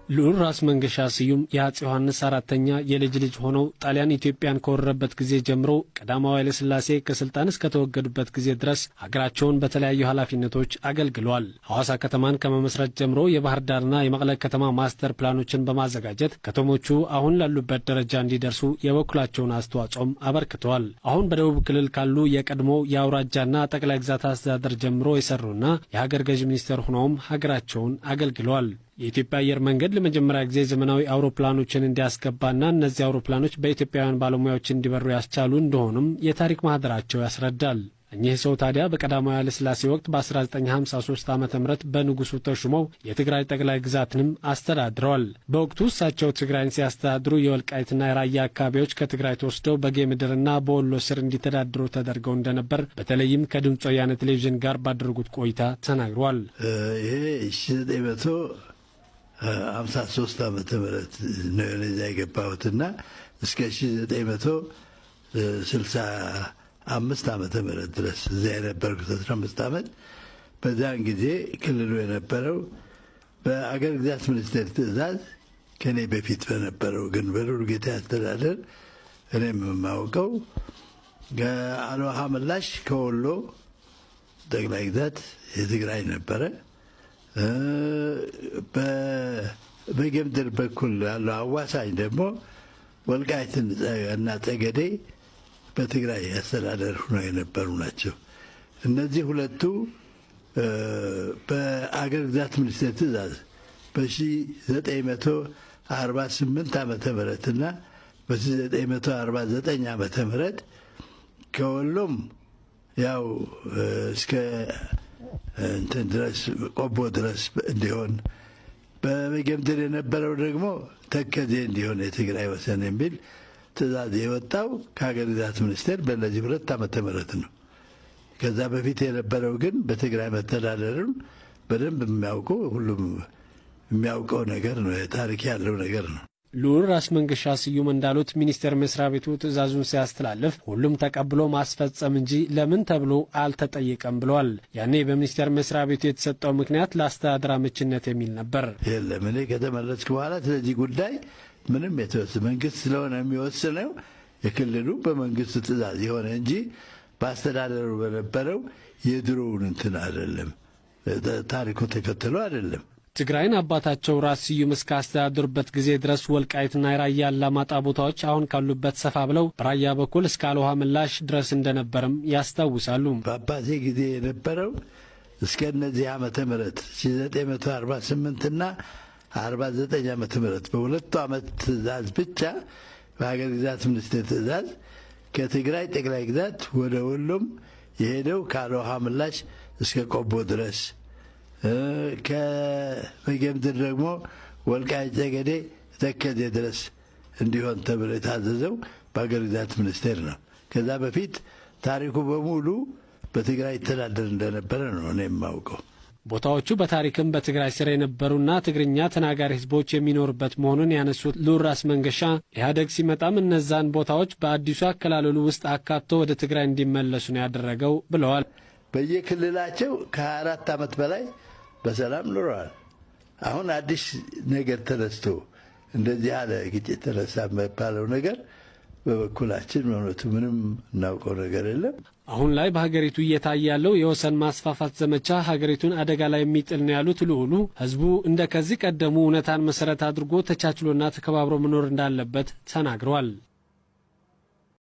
ልዑል ራስ መንገሻ ስዩም የአፄ ዮሐንስ አራተኛ የልጅ ልጅ ሆነው ጣሊያን ኢትዮጵያን ከወረረበት ጊዜ ጀምሮ ቀዳማዊ ኃይለ ሥላሴ ከስልጣን እስከተወገዱበት ጊዜ ድረስ ሀገራቸውን በተለያዩ ኃላፊነቶች አገልግለዋል። ሐዋሳ ከተማን ከመመስረት ጀምሮ የባህር ዳርና የመቀለ ከተማ ማስተር ፕላኖችን በማዘጋጀት ከተሞቹ አሁን ላሉበት ደረጃ እንዲደርሱ የበኩላቸውን አስተዋጽኦም አበርክተዋል። አሁን በደቡብ ክልል ካሉ የቀድሞ የአውራጃና ጠቅላይ ግዛት አስተዳደር ጀምሮ የሰሩና የሀገር ገዥ ሚኒስትር ሆነውም ሀገራቸውን አገልግለዋል። የኢትዮጵያ አየር መንገድ ለመጀመሪያ ጊዜ ዘመናዊ አውሮፕላኖችን እንዲያስገባና እነዚህ አውሮፕላኖች በኢትዮጵያውያን ባለሙያዎች እንዲበሩ ያስቻሉ እንደሆኑም የታሪክ ማህደራቸው ያስረዳል። እኚህ ሰው ታዲያ በቀዳማዊ ኃይለ ሥላሴ ወቅት በ1953 ዓ.ም በንጉሱ ተሹመው የትግራይ ጠቅላይ ግዛትንም አስተዳድረዋል። በወቅቱ እሳቸው ትግራይን ሲያስተዳድሩ የወልቃይትና የራያ አካባቢዎች ከትግራይ ተወስደው በጌምድርና በወሎ ስር እንዲተዳድሩ ተደርገው እንደነበር በተለይም ከድምፅ ወያነ ቴሌቪዥን ጋር ባደረጉት ቆይታ ተናግረዋል። ይሄ 1953 ዓመተ ምህረት ነው ለዛ የገባሁትና እስከ 1965 ዓመተ ምህረት ድረስ እዛ የነበርኩት 15 ዓመት በዛን ጊዜ ክልሉ የነበረው በአገር ግዛት ሚኒስቴር ትዕዛዝ ከኔ በፊት በነበረው ግን በሉልጌታ አስተዳደር እኔም የማውቀው አልዋሃ ምላሽ ከወሎ ጠቅላይ ግዛት የትግራይ ነበረ። በጌምድር በኩል ያለው አዋሳኝ ደግሞ ወልቃይትን እና ጠገዴ በትግራይ አስተዳደር ሆነው የነበሩ ናቸው። እነዚህ ሁለቱ በአገር ግዛት ሚኒስቴር ትዕዛዝ በ1948 ዓመተ ምህረትና በ1949 ዓመተ ምህረት ከወሎም ያው እስከ እንትን ድረስ ቆቦ ድረስ እንዲሆን በጌምድር የነበረው ደግሞ ተከዜ እንዲሆን የትግራይ ወሰን የሚል ትዕዛዝ የወጣው ከሀገር ግዛት ሚኒስቴር በእነዚህ 2 ዓመተ ምህረት ነው። ከዛ በፊት የነበረው ግን በትግራይ መተዳደሩን በደንብ የሚያውቀው ሁሉም የሚያውቀው ነገር ነው። ታሪክ ያለው ነገር ነው። ልዑል ራስ መንገሻ ስዩም እንዳሉት ሚኒስቴር መስሪያ ቤቱ ትዕዛዙን ሲያስተላልፍ ሁሉም ተቀብሎ ማስፈጸም እንጂ ለምን ተብሎ አልተጠየቀም ብለዋል። ያኔ በሚኒስቴር መስሪያ ቤቱ የተሰጠው ምክንያት ለአስተዳደር አመቺነት የሚል ነበር። የለም እኔ ከተመለስኩ በኋላ ስለዚህ ጉዳይ ምንም የተወሰነ መንግስት ስለሆነ የሚወስነው የክልሉ በመንግስት ትዕዛዝ የሆነ እንጂ በአስተዳደሩ በነበረው የድሮውን እንትን አይደለም፣ ታሪኩ ተከትሎ አይደለም። ትግራይን አባታቸው ራስ ስዩም እስከ አስተዳደሩበት ጊዜ ድረስ ወልቃይትና የራያ አላማጣ ቦታዎች አሁን ካሉበት ሰፋ ብለው በራያ በኩል እስከ አልዋሃ ምላሽ ድረስ እንደነበርም ያስታውሳሉ። በአባቴ ጊዜ የነበረው እስከ እነዚህ ዓመተ ምህረት 1948 እና 49 ዓመተ ምህረት በሁለቱ ዓመት ትዕዛዝ ብቻ በሀገር ግዛት ሚኒስቴር ትዕዛዝ ከትግራይ ጠቅላይ ግዛት ወደ ወሎም የሄደው ከአልዋሃ ምላሽ እስከ ቆቦ ድረስ ከጌምድር ደግሞ ወልቃይት ጠገዴ ተከዜ ድረስ እንዲሆን ተብሎ የታዘዘው በሀገር ግዛት ሚኒስቴር ነው። ከዛ በፊት ታሪኩ በሙሉ በትግራይ ይተዳደር እንደነበረ ነው እኔ የማውቀው። ቦታዎቹ በታሪክም በትግራይ ስር የነበሩና ትግርኛ ተናጋሪ ህዝቦች የሚኖርበት መሆኑን ያነሱት ልዑል ራስ መንገሻ ኢህአዴግ ሲመጣም እነዛን ቦታዎች በአዲሱ አከላለሉ ውስጥ አካቶ ወደ ትግራይ እንዲመለሱ ነው ያደረገው ብለዋል። በየክልላቸው ከ24 ዓመት በላይ በሰላም ኖረዋል። አሁን አዲስ ነገር ተነስቶ እንደዚህ ያለ ግጭት ተነሳ የሚባለው ነገር በበኩላችን ማለት ምንም እናውቀው ነገር የለም። አሁን ላይ በሀገሪቱ እየታየ ያለው የወሰን ማስፋፋት ዘመቻ ሀገሪቱን አደጋ ላይ የሚጥል ነው ያሉት ልዑሉ ህዝቡ እንደ ከዚህ ቀደሙ እውነታን መሰረት አድርጎ ተቻችሎና ተከባብሮ መኖር እንዳለበት ተናግረዋል።